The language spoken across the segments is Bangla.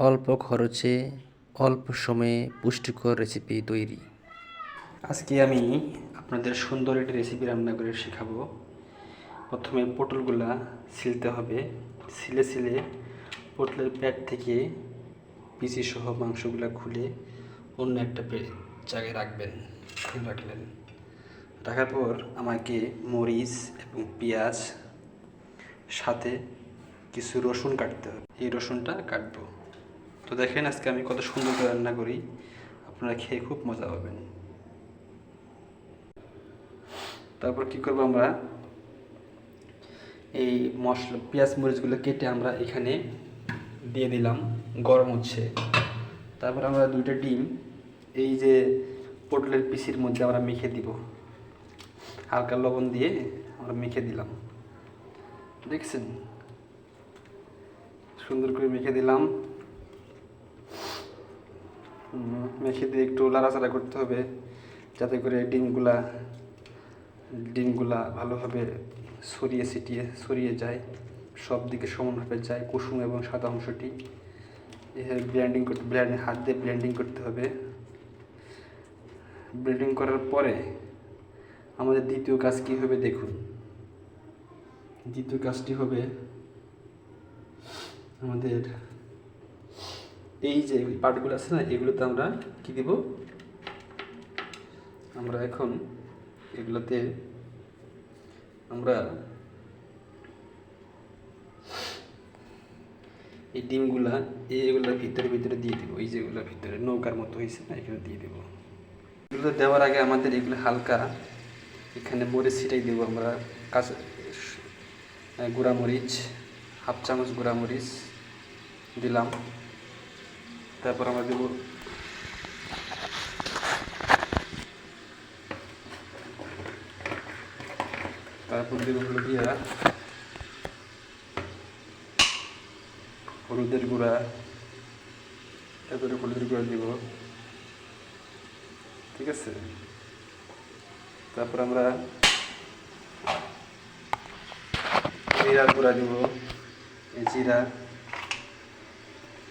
অল্প খরচে অল্প সময়ে পুষ্টিকর রেসিপি তৈরি। আজকে আমি আপনাদের সুন্দর একটি রেসিপি রান্না করে শেখাবো। প্রথমে পটলগুলা ছিলতে হবে। ছিলে পটলের পেট থেকে বিচি সহ মাংসগুলা খুলে অন্য একটা জায়গায় রাখলেন। রাখার পর আমাকে মরিচ এবং পেঁয়াজ সাথে কিছু রসুন কাটতে হবে। এই রসুনটা কাটবো। তো দেখেন আজকে আমি কত সুন্দর করে রান্না করি, আপনারা খেয়ে খুব মজা পাবেন। তারপর কি করব, আমরা এই মশলা পেঁয়াজ মরিচগুলো কেটে আমরা এখানে দিয়ে দিলাম, গরম হচ্ছে। তারপর আমরা 2টা ডিম এই যে পটলের পিসির মধ্যে আমরা মেখে দিব, হালকা লবণ দিয়ে আমরা মেখে দিলাম। দেখছেন, সুন্দর করে মেখে দিলাম। মেখে দিয়ে একটু লাড়াচাড়া করতে হবে যাতে করে ডিমগুলা ভালোভাবে ছড়িয়ে যায়, সব দিকে সমানভাবে যায়, কুসুম এবং সাদা অংশটি। হাত দিয়ে ব্লেন্ডিং করতে হবে। ব্লেন্ডিং করার পরে আমাদের দ্বিতীয় কাজ কী হবে দেখুন। দ্বিতীয় কাজটি হবে আমাদের এই যে পার্টগুলো আছে না, এগুলোতে আমরা কি দিব, আমরা এখন এগুলোতে আমরা এই ডিমগুলা এগুলোর ভিতরে দিয়ে দিব। এই যেগুলোর ভিতরে নৌকার মতো হয়েছে না, এখানে দিয়ে দেবো। এগুলো দেওয়ার আগে আমাদের এগুলো হালকা এখানে মরিচ ছিটাই দেবো আমরা। কাঁচা গুঁড়ামরিচ, হাফ চামচ গুঁড়ামরিচ দিলাম। তারপর আমরা দেবো হলুদের গুঁড়া। তারপরে হলুদের গুঁড়া দিব, ঠিক আছে। তারপর আমরা জিরার গুঁড়া দিব,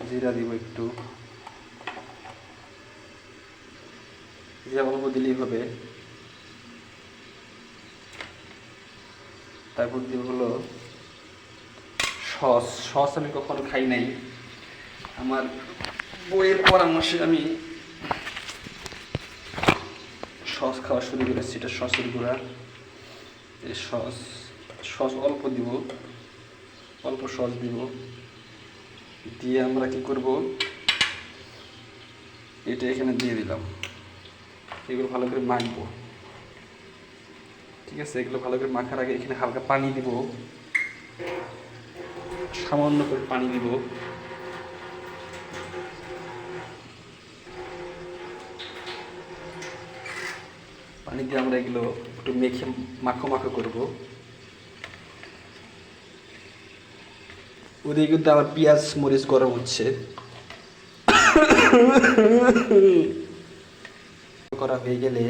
জিরা দিব একটু, জিরা অল্প দিলেই হবে। তারপর দিব হলো সস আমি কখনো খাই নাই, আমার বইয়ের পরামর্শে আমি সস খাওয়া শুরু করেছি। এটা সসের গুঁড়া। এই সস অল্প সস দিব। দিয়ে আমরা কি করব, এটা এখানে দিয়ে দিলাম। এগুলো ভালো করে মাখবো, ঠিক আছে। এগুলো ভালো করে মাখার আগে এখানে হালকা পানি দিব, সামান্য করে পানি দিব। পানি দিয়ে আমরা এগুলো একটু মেখে মাখো করবো। ওদিকে কিন্তু আমার পেঁয়াজ মরিচ গরম হচ্ছে। করা হয়ে গেলে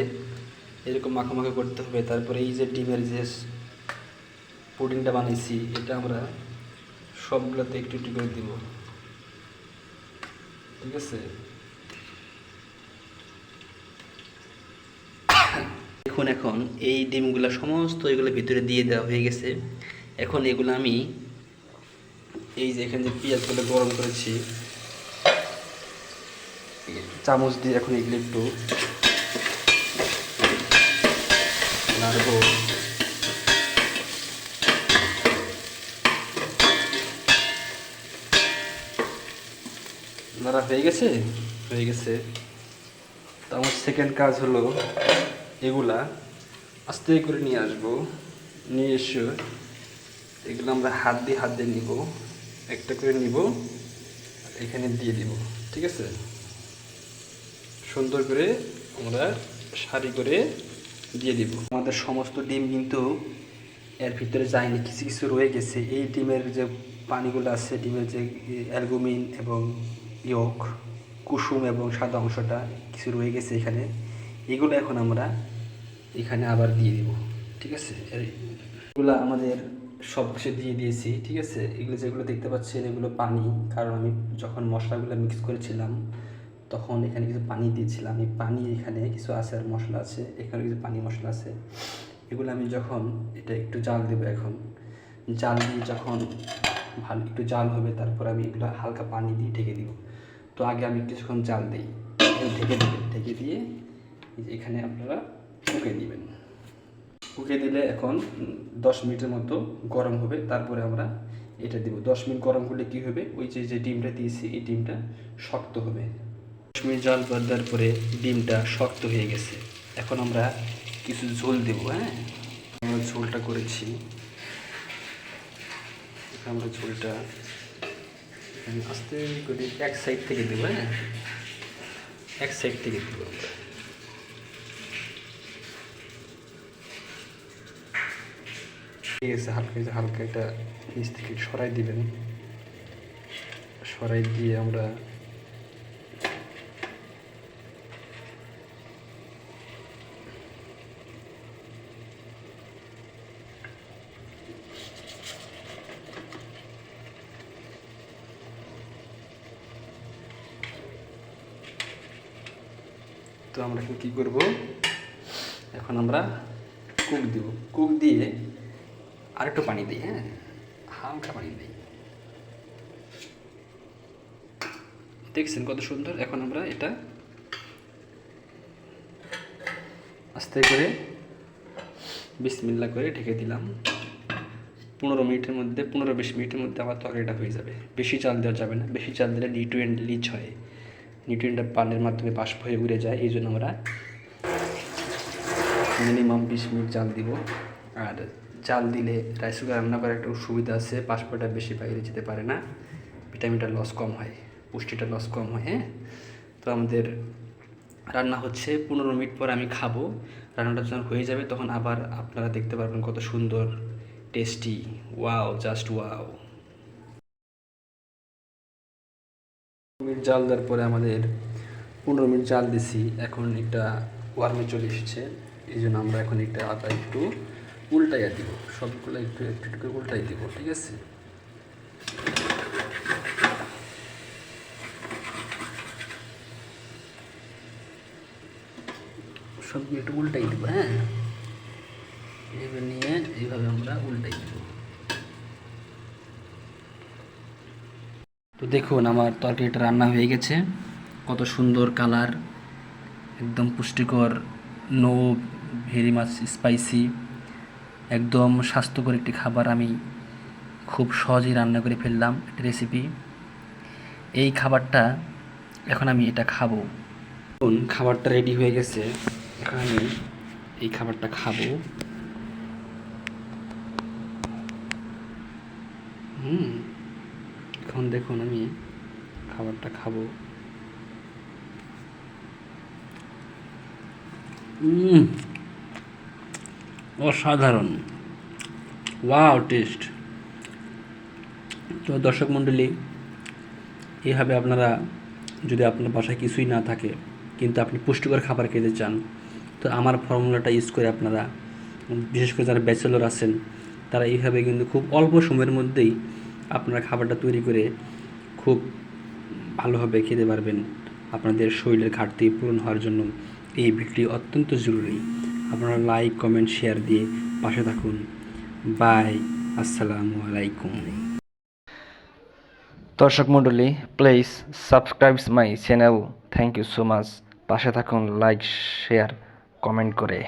এরকম মাখো করতে হবে। তারপরে এই যে ডিমের যে পুডিংটা বানিয়েছি, এটা আমরা সবগুলোতে একটু করে দিব, ঠিক আছে। এখন এই ডিমগুলো সমস্ত এগুলো ভিতরে দিয়ে দেওয়া হয়ে গেছে। এখন এগুলো আমি এই যে এখানে যে পেঁয়াজগুলো গরম করেছি, চামচ দিয়ে এখন এগুলো একটু নাড়বো। নাড়া হয়ে গেছে। তো আমার সেকেন্ড কাজ হলো এগুলা আস্তে করে নিয়ে আসবো। নিয়ে এসে এগুলো আমরা হাত দিয়ে নিব, একটা করে নিব, এখানে দিয়ে দিব, ঠিক আছে। সুন্দর করে আমরা সারি করে দিয়ে দিব। আমাদের সমস্ত ডিম কিন্তু এর ভিতরে যায়নি, কিছু রয়ে গেছে। এই ডিমের যে পানিগুলো আছে, ডিমের যে অ্যালবুমিন এবং ইয়ক, কুসুম এবং সাদা অংশটা কিছু রয়ে গেছে এখানে। এগুলো এখন আমরা এখানে আবার দিয়ে দিব, ঠিক আছে। এগুলো আমাদের সব কিছু দিয়ে দিয়েছি, ঠিক আছে। এগুলো যেগুলো দেখতে পাচ্ছেন এগুলো পানি, কারণ আমি যখন মশলাগুলো মিক্স করেছিলাম তখন এখানে কিছু পানি দিয়েছিলাম। এই পানি এখানে কিছু আছে, আর মশলা আছে, এখানে কিছু পানি মশলা আছে। এগুলো আমি যখন এটা একটু জাল দেবো, এখন জাল দিয়ে যখন ভালো একটু জাল হবে তারপর আমি এগুলো হালকা পানি দিয়ে ঢেকে দিব। তো আগে আমি কিছুক্ষণ জাল দিই, ঢেকে দেবেন, ঢেকে দিয়ে এখানে আপনারা ফুঁকে দিবেন। ফুঁকে দিলে এখন 10 মিনিটের মতো গরম হবে, তারপরে আমরা এটা দিব। 10 মিনিট গরম করলে কী হবে, ওই যে ডিমটা দিয়েছি এই ডিমটা শক্ত হবে। 10 মিনিট জাল দেওয়ার পরে ডিমটা শক্ত হয়ে গেছে। এখন আমরা কিছু ঝোল দেবো। হ্যাঁ, আমরা ঝোলটা করেছি, আমরা ঝোলটা আস্তে করে এক সাইড থেকে দেবো। হ্যাঁ, এক সাইড থেকে দেবো আমরা। ঠিক আছে, হালকা হালকা এটা নিচ থেকে সরাই দিবেন। সরাই দিয়ে আমরা তো আমরা এখন কী করবো, এখন আমরা কুক দিব। কুক দিয়ে আরেকটু পানি দিই। হ্যাঁ, হালকা পানি দিই। দেখছেন কত সুন্দর। এখন আমরা এটা আস্তে করে বিসমিল্লাহ করে ঢেকে দিলাম। 15-20 মিনিটের মধ্যে আমার তরকারিটা হয়ে যাবে। বেশি চাল দেওয়া যাবে না, বেশি চাল দিলে নিউট্রিয়েন্ট লিচ হয়, নিউট্রিয়েন্টটা পানির মাধ্যমে বাষ্প হয়ে উড়ে যায়। এই জন্য আমরা মিনিমাম 20 মিনিট জাল দিব। আর জাল দিলে রাইস কুকার রান্না করার একটা সুবিধা আছে, বাষ্পটা বেশি বাইরে যেতে পারে না, ভিটামিনটা লস কম হয়, পুষ্টিটা লস কম হয়। হ্যাঁ, তো আমাদের রান্না হচ্ছে, 15 মিনিট পর আমি খাবো। রান্নাটা যখন হয়ে যাবে তখন আবার আপনারা দেখতে পারবেন কত সুন্দর tasty. Wow, just wow. Minute জাল দেওয়ার পরে আমাদের 15 মিনিট জাল দিছি, এখন একটা ওয়ার্মে চলে এসেছে। এই জন্য আমরা এখন একটা আটা একটু উল্টাইয়া দিব, সবগুলো একটু একটু একটু উল্টাই দিব, ঠিক আছে। সবগুলো একটু উল্টাই দিব। হ্যাঁ, এইভাবে নিয়ে এইভাবে আমরা উল্টাই দিব। তো দেখুন আমার তরকারিটা রান্না হয়ে গেছে, কত সুন্দর কালার, একদম পুষ্টিকর, নো ভেরি মাচ স্পাইসি, একদম স্বাস্থ্যকর একটি খাবার আমি খুব সহজেই রান্না করে ফেললাম, একটা রেসিপি। এই খাবারটা এখন আমি এটা খাবো। দেখুন খাবারটা রেডি হয়ে গেছে, এখন আমি এই খাবারটা খাবো। এখন দেখুন আমি খাবারটা খাবো। অসাধারণ, ওয়াও টেস্ট। তো দর্শক মণ্ডলী, এইভাবে আপনারা যদি আপনার বাসায় কিছুই না থাকে কিন্তু আপনি পুষ্টিকর খাবার খেতে চান, তো আমার ফর্মুলাটা ইউজ করে আপনারা, বিশেষ করে যারা ব্যাচেলর আছেন, তারা এইভাবে কিন্তু খুব অল্প সময়ের মধ্যেই আপনারা খাবারটা তৈরি করে খুব ভালোভাবে খেতে পারবেন। আপনাদের শরীরের ঘাটতি পূরণ হওয়ার জন্য এই ভিডিওটি অত্যন্ত জরুরি। আপনারা লাইক, কমেন্ট, শেয়ার দিয়ে পাশে থাকুন। বাই, আসসালামু আলাইকুম। দর্শক মণ্ডলী, please subscribe my channel. Thank you so much. পাশে থাকুন লাইক, শেয়ার, কমেন্ট করে।